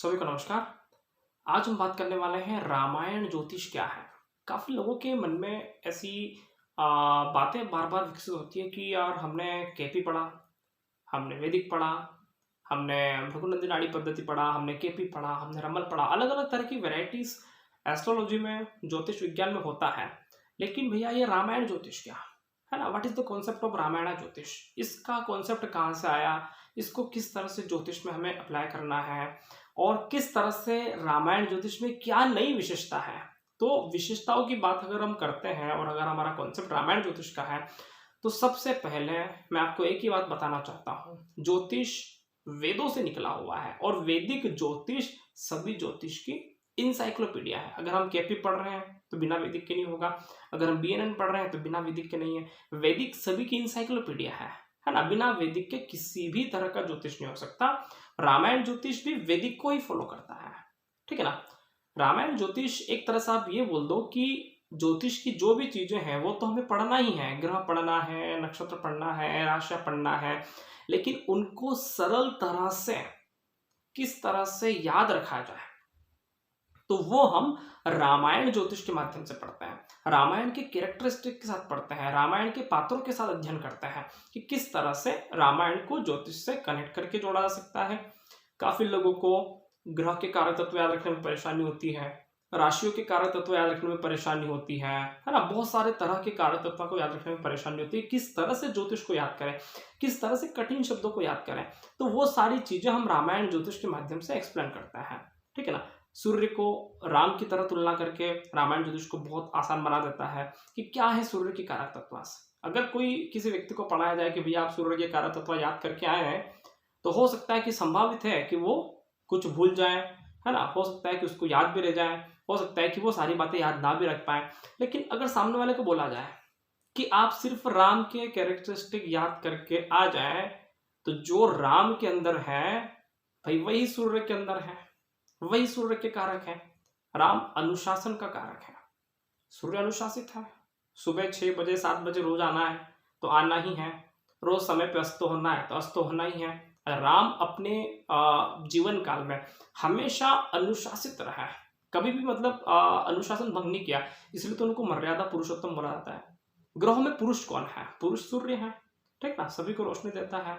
सभी को नमस्कार। आज हम बात करने वाले हैं रामायण ज्योतिष क्या है। काफ़ी लोगों के मन में ऐसी बातें बार बार विकसित होती है कि यार हमने केपी पढ़ा, हमने वैदिक पढ़ा, हमने भृगुनंदी नाड़ी पद्धति पढ़ा, हमने केपी पढ़ा, हमने रमल पढ़ा। अलग अलग तरह की वेराइटीज एस्ट्रोलॉजी में, ज्योतिष विज्ञान में होता है। लेकिन भैया ये रामायण ज्योतिष क्या है ना, what is the concept of Ramayan jyotish. इसका कॉन्सेप्ट कहाँ से आया, इसको किस तरह से ज्योतिष में हमें अप्लाई करना है और किस तरह से रामायण ज्योतिष में क्या नई विशेषता है। तो विशेषताओं की बात अगर हम करते हैं और अगर हमारा कॉन्सेप्ट रामायण ज्योतिष का है तो सबसे पहले मैं आपको एक ही बात बताना चाहता हूँ। ज्योतिष वेदों से निकला हुआ है और वैदिक ज्योतिष सभी ज्योतिष की इंसाइक्लोपीडिया है। अगर हम केपी पढ़ रहे हैं तो बिना वैदिक के नहीं होगा, अगर हम बीएनएन पढ़ रहे हैं तो बिना वैदिक के नहीं है। वैदिक सभी की इंसाइक्लोपीडिया है ना। बिना वैदिक के किसी भी तरह का ज्योतिष नहीं हो सकता। रामायण ज्योतिष भी वैदिक को ही फॉलो करता है, ठीक है ना। रामायण ज्योतिष एक तरह से आप ये बोल दो कि ज्योतिष की जो भी चीजें हैं वो तो हमें पढ़ना ही है, ग्रह पढ़ना है, नक्षत्र पढ़ना है, राशियां पढ़ना है, लेकिन उनको सरल तरह से किस तरह से याद रखा जाए तो वो हम रामायण ज्योतिष के माध्यम से पढ़ते हैं। रामायण के कैरेक्टरिस्टिक के साथ पढ़ते हैं, रामायण के पात्रों के साथ अध्ययन करते हैं कि किस तरह से रामायण को ज्योतिष से कनेक्ट करके जोड़ा जा सकता है। काफी लोगों को ग्रह के कारक तत्व याद रखने में परेशानी होती है, राशियों के कारक तत्व याद रखने में परेशानी होती है ना। बहुत सारे तरह के कारक तत्व को याद रखने में परेशानी होती है। किस तरह से ज्योतिष को याद करें, किस तरह से कठिन शब्दों को याद करें, तो वो सारी चीजें हम रामायण ज्योतिष के माध्यम से एक्सप्लेन करते हैं, ठीक है ना। सूर्य को राम की तरह तुलना करके रामायण ज्योतिष को बहुत आसान बना देता है कि क्या है सूर्य की कारक तत्व। अगर कोई किसी व्यक्ति को पढ़ाया जाए कि भैया आप सूर्य के कारक तत्व याद करके आए हैं तो हो सकता है कि संभावित है कि वो कुछ भूल जाए, है ना। हो सकता है कि उसको याद भी रह जाए, हो सकता है कि वो सारी बातें याद ना भी रख पाए। लेकिन अगर सामने वाले को बोला जाए कि आप सिर्फ राम के कैरेक्टरिस्टिक याद करके आ जाए तो जो राम के अंदर है भाई वही सूर्य के अंदर है, वही सूर्य के कारक है। राम अनुशासन का कारक है, सूर्य अनुशासित है। सुबह 6 बजे 7 बजे रोज आना है तो आना ही है, रोज समय पे अस्त होना है तो अस्त होना ही है। राम अपने जीवन काल में हमेशा अनुशासित रहा है, कभी भी मतलब अनुशासन भंग नहीं किया, इसलिए तो उनको मर्यादा पुरुषोत्तम बोला जाता है। ग्रहों में पुरुष कौन है, पुरुष सूर्य है, ठीक ना, सभी को रोशनी देता है,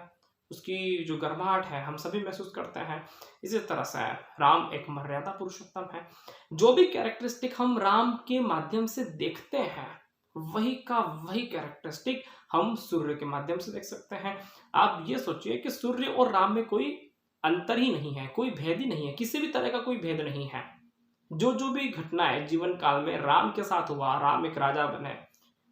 उसकी जो गर्माहट है हम सभी महसूस करते हैं। इसी तरह से राम एक मर्यादा पुरुषोत्तम है। जो भी कैरेक्टरिस्टिक हम राम के माध्यम से देखते हैं वही का वही कैरेक्टरिस्टिक हम सूर्य के माध्यम से देख सकते हैं। आप ये सोचिए कि सूर्य और राम में कोई अंतर ही नहीं है, कोई भेद ही नहीं है, किसी भी तरह का कोई भेद नहीं है। जो जो भी घटनाएं जीवन काल में राम के साथ हुआ, राम एक राजा बने,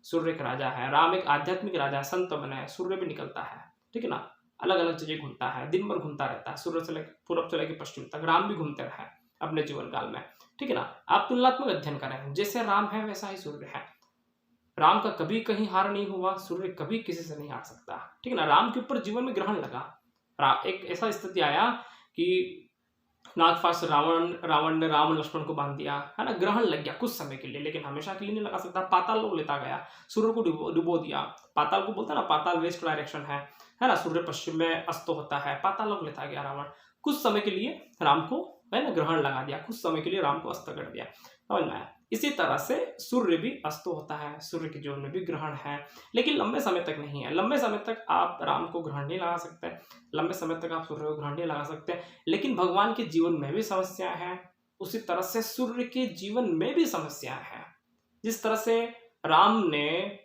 सूर्य एक राजा है, राम एक आध्यात्मिक राजा है, संत बने, सूर्य भी निकलता है, ठीक है ना। अलग अलग जगह घूमता है, दिन भर घूमता रहता है, सूर्य से लेकर पूर्व से लेकर पश्चिम तक राम भी घूमते रहे अपने जीवन काल में, ठीक है ना। आप तुलनात्मक अध्ययन करें, जैसे राम है वैसा ही सूर्य है। राम का कभी कहीं हार नहीं हुआ, सूर्य कभी किसी से नहीं हार सकता, ठीक है ना। राम के ऊपर जीवन में ग्रहण लगा, एक ऐसा स्थिति आया कि नागपाश रावण ने राम लक्ष्मण को बांध दिया, है ना। ग्रहण लग गया कुछ समय के लिए, लेकिन हमेशा के लिए नहीं लगा सकता। पाताल लोग लेता गया, सूर्य को डुबो दिया। पाताल को बोलता ना, पाताल वेस्ट डायरेक्शन है ना। सूर्य पश्चिम में अस्त होता है, पाताल लोग लेता गया रावण। कुछ समय के लिए राम को, है ना, ग्रहण लगा दिया, कुछ समय के लिए राम को अस्त कर दिया, समझ में आया। इसी तरह से सूर्य भी अस्त होता है, सूर्य के जीवन में भी ग्रहण है, लेकिन लंबे समय तक नहीं है। लंबे समय तक आप राम को ग्रहण नहीं लगा सकते, लंबे समय तक आप सूर्य को ग्रहण नहीं लगा सकते। लेकिन भगवान के जीवन में भी समस्या है, उसी तरह से सूर्य के जीवन में भी समस्या है। जिस तरह से राम ने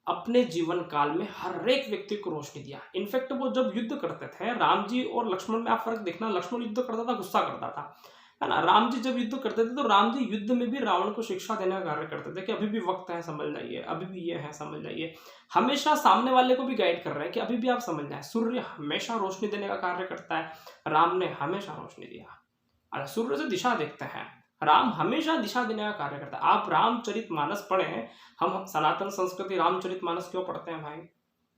अपने जीवन काल में हर एक व्यक्ति को रोशनी दिया। इनफैक्ट वो जब युद्ध करते थे, राम जी और लक्ष्मण में आप फर्क देखना, लक्ष्मण युद्ध करता था गुस्सा करता था, है ना। राम जी जब युद्ध करते थे तो राम जी युद्ध में भी रावण को शिक्षा देने का कार्य करते थे कि अभी भी वक्त है, समझ जाइए, अभी भी ये है, समझ जाइए। हमेशा सामने वाले को भी गाइड कर रहे हैं कि अभी भी आप समझ जाए। सूर्य हमेशा रोशनी देने का कार्य करता है, राम ने हमेशा रोशनी दिया। सूर्य से दिशा देखते हैं, राम हमेशा दिशा देने का कार्य करता है। आप रामचरितमानस पढ़ें, हम सनातन संस्कृति रामचरितमानस क्यों पढ़ते हैं भाई,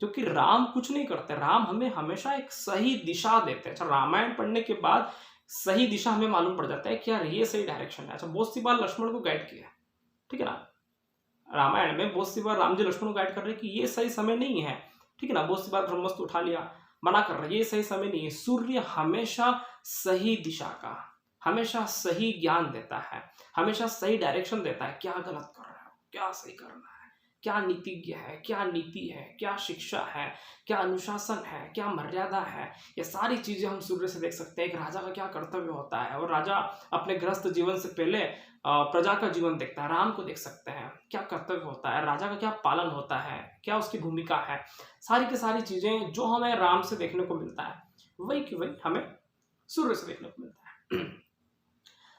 क्योंकि राम कुछ नहीं करते, राम हमें हमेशा एक सही दिशा देते हैं। अच्छा, रामायण पढ़ने के बाद सही दिशा हमें मालूम पड़ जाता है कि यार ये सही डायरेक्शन है। अच्छा, बहुत सी बार लक्ष्मण को गाइड किया, ठीक है ना। रामायण में बहुत सी बार राम जी लक्ष्मण को गाइड कर रहे हैं कि ये सही समय नहीं है, ठीक है ना। बहुत सी बार ब्रह्मास्त्र उठा लिया, मना कर रहे हैं ये सही समय नहीं है। सूर्य हमेशा सही दिशा का, हमेशा सही ज्ञान देता है, हमेशा सही डायरेक्शन देता है, क्या गलत कर रहा है, क्या सही करना है, क्या नीतिज्ञ है, क्या नीति है, क्या शिक्षा है, क्या अनुशासन है, क्या मर्यादा है। ये सारी चीजें हम सूर्य से देख सकते हैं। एक राजा का क्या कर्तव्य होता है, और राजा अपने गृहस्थ जीवन से पहले प्रजा का जीवन देखता है। राम को देख सकते हैं, क्या कर्तव्य होता है, राजा का क्या पालन होता है, क्या उसकी भूमिका है। सारी की सारी चीजें जो हमें राम से देखने को मिलता है, वही की वही हमें सूर्य से देखने को मिलता है।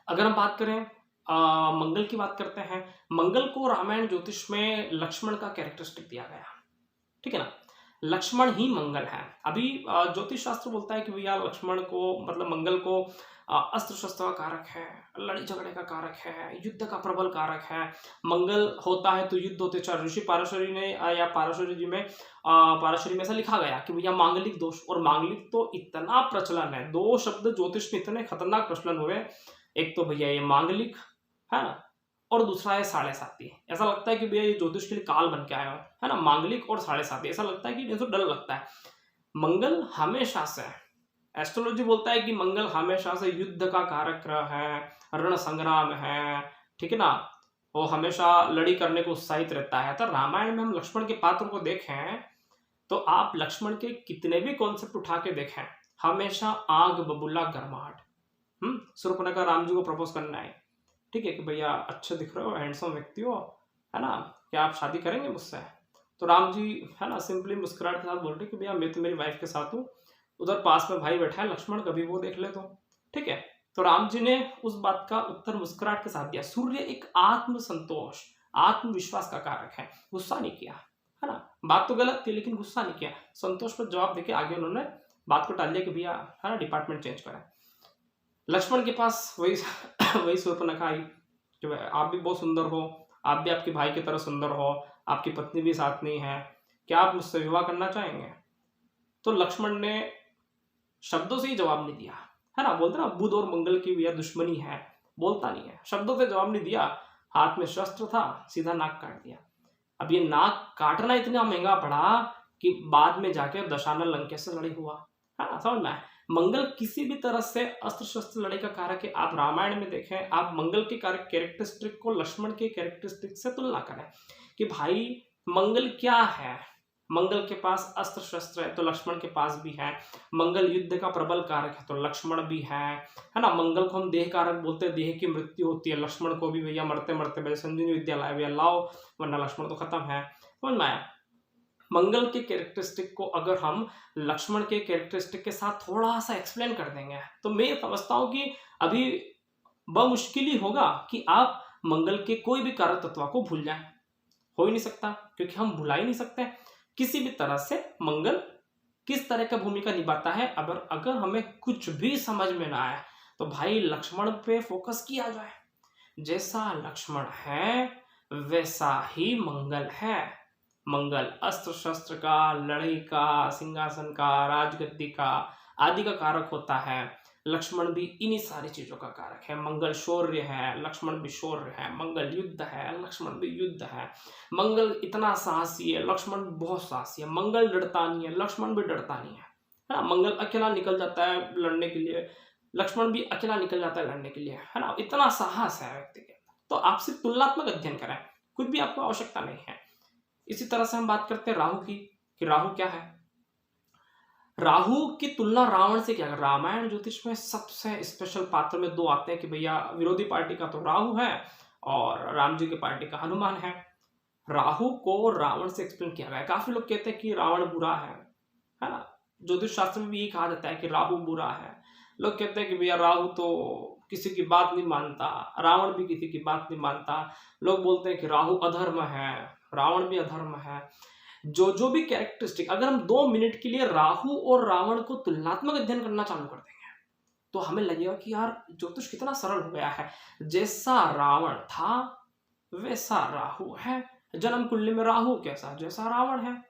अगर हम बात करें मंगल की बात करते हैं। मंगल को रामायण ज्योतिष में लक्ष्मण का कैरेक्टरिस्टिक दिया गया, ठीक है ना। लक्ष्मण ही मंगल है। अभी ज्योतिष शास्त्र बोलता है कि भैया लक्ष्मण को, मतलब मंगल को अस्त्र शस्त्र का कारक है, लड़ाई झगड़े का कारक है, युद्ध का प्रबल कारक है। मंगल होता है तो युद्ध होते। चार ऋषि पाराशरी ने या पाराशरी जी में पाराशरी में ऐसा लिखा गया कि भैया मांगलिक दोष, और मांगलिक तो इतना प्रचलन है, दो शब्द ज्योतिष में इतने खतरनाक प्रचलन हुए। एक तो भैया ये मांगलिक है ना, और दूसरा है साढ़े साती। ऐसा लगता है कि भैया ये ज्योतिष के लिए काल बन के आया हो, है ना। मांगलिक और साढ़े साती, ऐसा लगता है कि जैसे डर लगता है। मंगल हमेशा से, एस्ट्रोलॉजी बोलता है कि मंगल हमेशा से युद्ध का कारक ग्रह है, रण संग्राम है, ठीक है ना। वो हमेशा लड़ी करने को उत्साहित रहता है। तो रामायण में हम लक्ष्मण के पात्र को देखें तो आप लक्ष्मण के कितने भी कॉन्सेप्ट उठा के देखें, हमेशा आग बबूला गर्माहट। शूर्पणखा राम जी को प्रपोज करना है, ठीक है, कि भैया अच्छे दिख रहे हो, हैंडसम व्यक्ति हो, है ना, क्या आप शादी करेंगे मुझसे। तो राम जी, है ना, सिंपली मुस्कुराहट के साथ बोल रहे कि भैया मैं तो मेरी वाइफ के साथ हूँ, उधर पास में भाई बैठा है लक्ष्मण, कभी वो देख ले तो, ठीक है। तो राम जी ने उस बात का उत्तर मुस्कुराहट के साथ दिया। सूर्य एक आत्म संतोष, आत्मविश्वास का कारक है। गुस्सा नहीं किया, है ना, बात तो गलत थी लेकिन गुस्सा नहीं किया, संतोष पर जवाब देके आगे उन्होंने बात को टाल दिया कि भैया, है ना, डिपार्टमेंट चेंज करें। लक्ष्मण के पास वही वही शूर्पणखा आई कि आप भी बहुत सुंदर हो, आप भी आपके भाई की तरह सुंदर हो, आपकी पत्नी भी साथ नहीं है, क्या आप मुझसे विवाह करना चाहेंगे। तो लक्ष्मण ने शब्दों से ही जवाब नहीं दिया, है ना, बोलते ना बुध और मंगल की भैया दुश्मनी है, बोलता नहीं है, शब्दों से जवाब नहीं दिया, हाथ में शस्त्र था, सीधा नाक काट दिया। अब ये नाक काटना इतना महंगा पड़ा कि बाद में जाके दशानन लंकेश से लड़ाई हुआ, है ना, समझ में आया। मंगल किसी भी तरह से अस्त्र शस्त्र लड़ाई का कारक है। आप रामायण में देखें, आप मंगल के कारक कैरेक्टरिस्टिक को लक्ष्मण के कैरेक्टरिस्टिक से तुलना करें कि भाई मंगल क्या है। मंगल के पास अस्त्र शस्त्र है तो लक्ष्मण के पास भी है। मंगल युद्ध का प्रबल कारक है तो लक्ष्मण भी है ना। मंगल को हम देह कारक बोलते हैं, देह की मृत्यु होती है, लक्ष्मण को भी भैया मरते मरते भैया संजीवनी विद्या लाए भैया लाओ, वरना लक्ष्मण तो खत्म है, समझ में आया। मंगल के कैरेक्टरिस्टिक को अगर हम लक्ष्मण के कैरेक्टरिस्टिक के साथ थोड़ा सा एक्सप्लेन कर देंगे तो मैं समझता हूं कि अभी बमुश्किल ही होगा कि आप मंगल के कोई भी कारक तत्व को भूल जाएं। हो ही नहीं सकता, क्योंकि हम भुला ही नहीं सकते किसी भी तरह से मंगल किस तरह का भूमिका निभाता है। अगर हमें कुछ भी समझ में ना आए तो भाई लक्ष्मण पे फोकस किया जाए। जैसा लक्ष्मण है वैसा ही मंगल है। मंगल अस्त्र शस्त्र का, लड़ाई का, सिंहासन का, राजगद्दी का आदि का कारक होता है। लक्ष्मण भी इन्हीं सारी चीजों का कारक है। मंगल शौर्य है, लक्ष्मण भी शौर्य है। मंगल युद्ध है, लक्ष्मण भी युद्ध है। मंगल इतना साहसी है, लक्ष्मण भी बहुत साहसी है। मंगल डरता नहीं है, लक्ष्मण भी डरता नहीं है ना। मंगल अकेला निकल जाता है लड़ने के लिए, लक्ष्मण भी अकेला निकल जाता है लड़ने के लिए, है ना। इतना साहस है व्यक्ति के। तो आप सिर्फ तुलनात्मक अध्ययन करें, कुछ भी आपको आवश्यकता नहीं है। इसी तरह से हम बात करते हैं राहु की, कि राहु क्या है। राहु की तुलना रावण से क्या कर, रामायण ज्योतिष में सबसे स्पेशल पात्र में दो आते हैं कि भैया विरोधी पार्टी का तो राहु है और राम जी की पार्टी का हनुमान है। राहु को रावण से एक्सप्लेन किया गया है। काफी लोग कहते हैं कि रावण बुरा है ना। ज्योतिष शास्त्र में भी ये कहा जाता है कि राहु बुरा है। लोग कहते हैं कि भैया राहु तो किसी की बात नहीं मानता, रावण भी किसी की बात नहीं मानता। लोग बोलते हैं कि राहु अधर्म है, रावण भी अधर्म है। जो भी कैरेक्टरिस्टिक, अगर हम 2 मिनट के लिए राहु और रावण को तुलनात्मक अध्ययन करना चालू कर देंगे तो हमें लगेगा कि यार ज्योतिष कितना सरल हो गया है। जैसा रावण था वैसा राहु है। जन्म कुंडली में राहु कैसा, जैसा रावण है।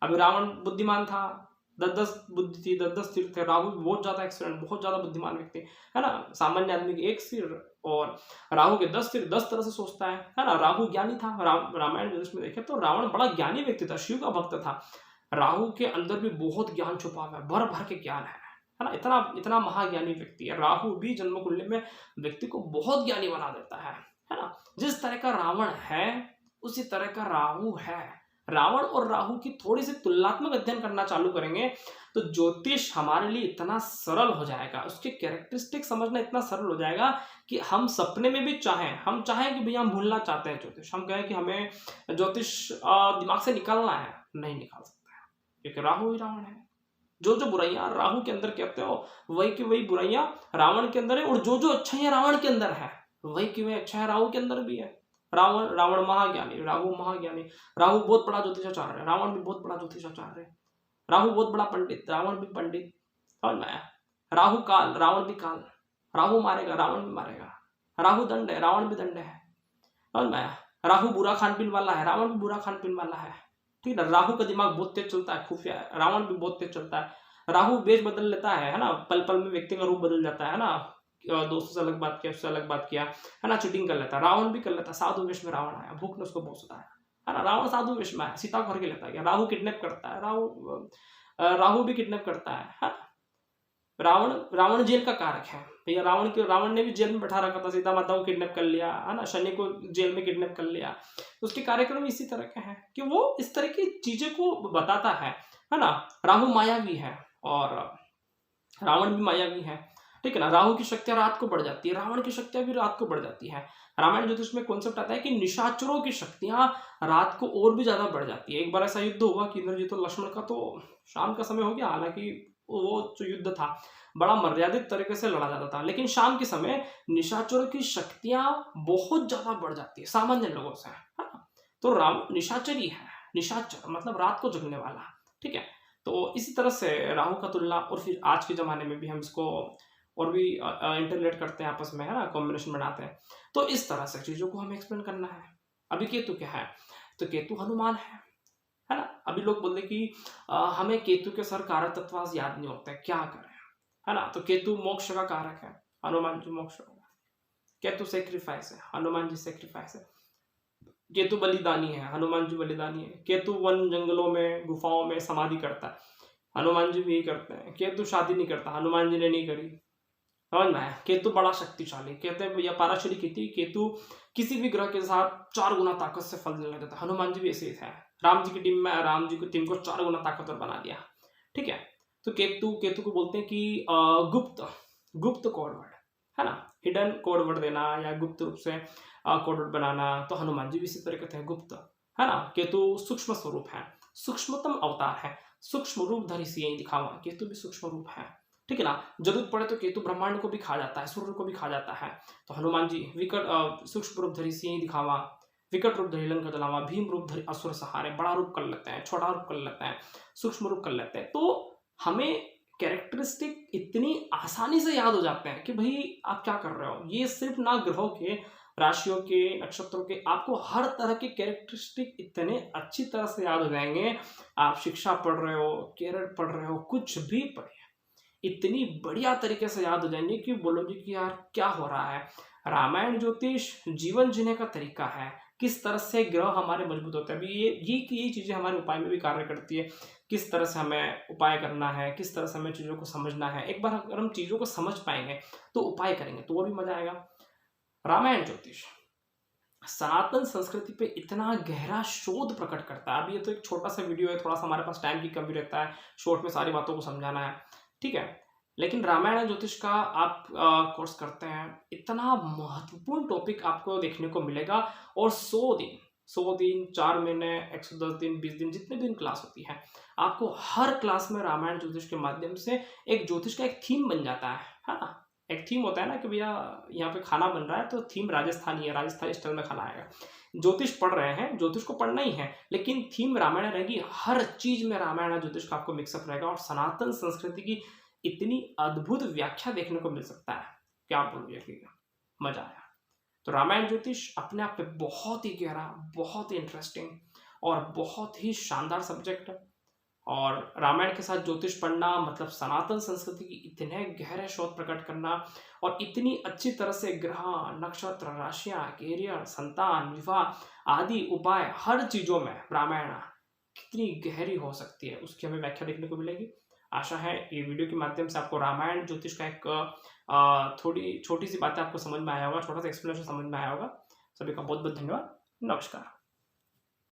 अभी रावण बुद्धिमान था, 10-10 बुद्धि थी, 10-10 सिर थे। राहु बहुत ज्यादा एक्सीलेंट, बहुत ज्यादा बुद्धिमान व्यक्ति है ना। सामान्य आदमी के 1 सिर और राहु के 10 सिर, 10 तरह से सोचता है ना। राहु ज्ञानी था। रामायण में देखे तो रावण बड़ा ज्ञानी व्यक्ति था, शिव का भक्त था। राहु के अंदर भी बहुत ज्ञान छुपा हुआ है, भर भर के ज्ञान है है ना, इतना इतना महाज्ञानी व्यक्ति है। राहु भी जन्म कुंडली में व्यक्ति को बहुत ज्ञानी बना देता है ना। जिस तरह का रावण है उसी तरह का राहु है। रावण और राहु की थोड़ी सी तुलनात्मक अध्ययन करना चालू करेंगे तो ज्योतिष हमारे लिए इतना सरल हो जाएगा, उसके कैरेक्टरिस्टिक समझना इतना सरल हो जाएगा कि हम सपने में भी हम चाहें कि भैया हम भूलना चाहते हैं ज्योतिष, हम कहें कि हमें ज्योतिष दिमाग से निकालना है, नहीं निकाल सकते हैं, क्योंकि राहु ही रावण है। जो जो बुराइयां राहु के अंदर कहते हो वही की वही बुराइयां रावण के अंदर है, और जो जो अच्छाइयां रावण के अंदर है वही की वही अच्छाइयां राहु के अंदर भी है। रावण महाज्ञानी, राहु महाज्ञानी। राहु बहुत बड़ा ज्योतिषाचार्य है, रावण भी बहुत बड़ा ज्योतिषाचार्य है। राहु बहुत बड़ा पंडित, रावण भी पंडित। समझ में आया? राहु काल, रावण भी काल। राहु मारेगा, रावण भी मारेगा। राहु दंड है, रावण भी दंड है। समझ में आया? राहु बुरा खान पीन वाला है, रावण भी बुरा खान पीन वाला है। ठीक है ना। राहु का दिमाग बहुत तेज चलता है, खुफिया है। रावण भी बहुत तेज चलता है। राहु वेश बदल लेता है ना, पल पल में व्यक्ति का रूप बदल जाता है ना। दोस्तों से अलग बात किया, उससे अलग बात किया, है ना, चीटिंग कर लेता है। रावण भी कर लेता है। साधु वेश में रावण आया, भूख ने उसको बहुत सताया, है ना। रावण साधु वेश में आया, सीता को घर के लेता गया। राहु किडनैप करता है, राहु भी किडनैप करता है। रावण जेल का कारक है भैया। रावण ने भी जेल में बैठा रखा था, सीता माता को किडनैप कर लिया, है ना, शनि को जेल में किडनैप कर लिया। उसके कार्यक्रम इसी तरह के हैं कि वो इस तरह की चीजें को बताता है ना। राहु मायावी है और रावण भी मायावी है, ठीक है ना। राहु की शक्तियां रात को बढ़ जाती है, रावण की शक्तियां भी रात को बढ़ जाती है। रामायण ज्योतिष में कॉन्सेप्ट आता है कि निशाचरों की शक्तियां रात को और भी ज्यादा बढ़ जाती है। एक बार ऐसा युद्ध हुआ कि इंद्रजीत और लक्ष्मण का, तो शाम का समय हो गया, हालांकि वो जो युद्ध था बड़ा मर्यादित तरीके से लड़ा जाता था, लेकिन शाम के समय निशाचरों की शक्तियां बहुत ज्यादा बढ़ जाती है सामान्य लोगों से, है ना। तो राम निशाचरी है, निशाचर मतलब रात को जगने वाला, ठीक है। तो इसी तरह से राहु का तुलना, और फिर आज के जमाने में भी हम इसको और भी इंटरलेट करते हैं आपस में, है ना, कॉम्बिनेशन बनाते हैं। तो इस तरह से चीजों को हमें एक्सप्लेन करना है। अभी केतु क्या है, तो केतु हनुमान है ना। अभी लोग बोलते कि हमें केतु के सर कारक तत्व याद नहीं होते, क्या करें, है ना। तो केतु मोक्ष का कारक है, हनुमान जी मोक्ष का। केतु सेक्रीफाइस है, हनुमान जी सेक्रीफाइस है। केतु बलिदानी है, हनुमान जी बलिदानी है। केतु वन जंगलों में गुफाओं में समाधि करता है, हनुमान जी भी यही करते हैं। केतु शादी नहीं करता, हनुमान जी ने नहीं करी, समझ में आया। केतु बड़ा शक्तिशाली, कहते हैं भैया पाराशरी कहती केतु किसी भी ग्रह के साथ 4 गुना ताकत से फल देने लगता है। हनुमान जी भी ऐसे ही थे, राम जी की टीम में राम जी की टीम को 4 गुना ताकतवर बना दिया, ठीक है। तो केतु को बोलते हैं कि गुप्त कोड वर्ड, है ना, हिडन कोड वर्ड देना या गुप्त रूप से कोड वर्ड बनाना। तो हनुमान जी भी इसी तरह के थे, गुप्त, है ना। केतु सूक्ष्म स्वरूप है, सूक्ष्मतम अवतार है, सूक्ष्म रूप धरी सी यही दिखावा। केतु भी सूक्ष्म रूप है, ठीक है ना। जरूरत पड़े तो केतु ब्रह्मांड को भी खा जाता है, सूर्य को भी खा जाता है। तो हनुमान जी विकट सूक्ष्म रूप धरी सिंह दिखावा, विकट रूप धरी लंका जलावा, भीम रूप धरी असुर सहारे। बड़ा रूप कर लेते हैं, छोटा रूप कर लेते हैं, सूक्ष्म रूप कर लेते हैं। तो हमें कैरेक्टरिस्टिक इतनी आसानी से याद हो जाते हैं कि भाई आप क्या कर रहे हो। ये सिर्फ ना ग्रहों के, राशियों के, नक्षत्रों के, आपको हर तरह के कैरेक्टरिस्टिक इतने अच्छी तरह से याद हो जाएंगे। आप शिक्षा पढ़ रहे हो, कैरियर पढ़ रहे हो, कुछ भी पढ़े, इतनी बढ़िया तरीके से याद हो जाएंगे कि बोलोगे कि यार क्या हो रहा है। रामायण ज्योतिष जीवन जीने का तरीका है, किस तरह से ग्रह हमारे मजबूत होते हैं। अभी ये चीजें हमारे उपाय में भी कार्य करती है, किस तरह से हमें उपाय करना है, किस तरह से हमें चीजों को समझना है। एक बार अगर हम चीजों को समझ पाएंगे तो उपाय करेंगे तो वो भी मजा आएगा। रामायण ज्योतिष सनातन संस्कृति पे इतना गहरा शोध प्रकट करता है। अभी ये तो एक छोटा सा वीडियो है, थोड़ा सा हमारे पास टाइम की कमी रहता है, शॉर्ट में सारी बातों को समझाना है, ठीक है। लेकिन रामायण ज्योतिष का आप कोर्स करते हैं, इतना महत्वपूर्ण टॉपिक आपको देखने को मिलेगा। और 100 दिन 4 महीने 110 दिन 20 दिन जितने दिन क्लास होती है, आपको हर क्लास में रामायण ज्योतिष के माध्यम से एक ज्योतिष का एक थीम बन जाता है ना। एक थीम होता है ना कि भैया यहाँ पे खाना बन रहा है तो थीम राजस्थानी है, राजस्थानी स्टाइल में खाना आएगा। ज्योतिष पढ़ रहे हैं, ज्योतिष को पढ़ना ही है, लेकिन थीम रामायण रहेगी। हर चीज में रामायण ज्योतिष का आपको मिक्सअप रहेगा और सनातन संस्कृति की इतनी अद्भुत व्याख्या देखने को मिल सकता है, क्या बोलिए, मजा आया। तो रामायण ज्योतिष अपने आप में बहुत ही गहरा, बहुत ही इंटरेस्टिंग और बहुत ही शानदार सब्जेक्ट है। और रामायण के साथ ज्योतिष पढ़ना मतलब सनातन संस्कृति की इतने गहरे शोध प्रकट करना और इतनी अच्छी तरह से ग्रह, नक्षत्र, राशियां, कैरियर, संतान, विवाह आदि उपाय हर चीजों में रामायण कितनी गहरी हो सकती है उसकी हमें व्याख्या देखने को मिलेगी। आशा है ये वीडियो के माध्यम से आपको रामायण ज्योतिष का एक थोड़ी छोटी सी बातें आपको समझ में आया होगा, छोटा सा एक्सप्लेनेशन समझ में आया होगा। सभी का बहुत बहुत धन्यवाद। नमस्कार।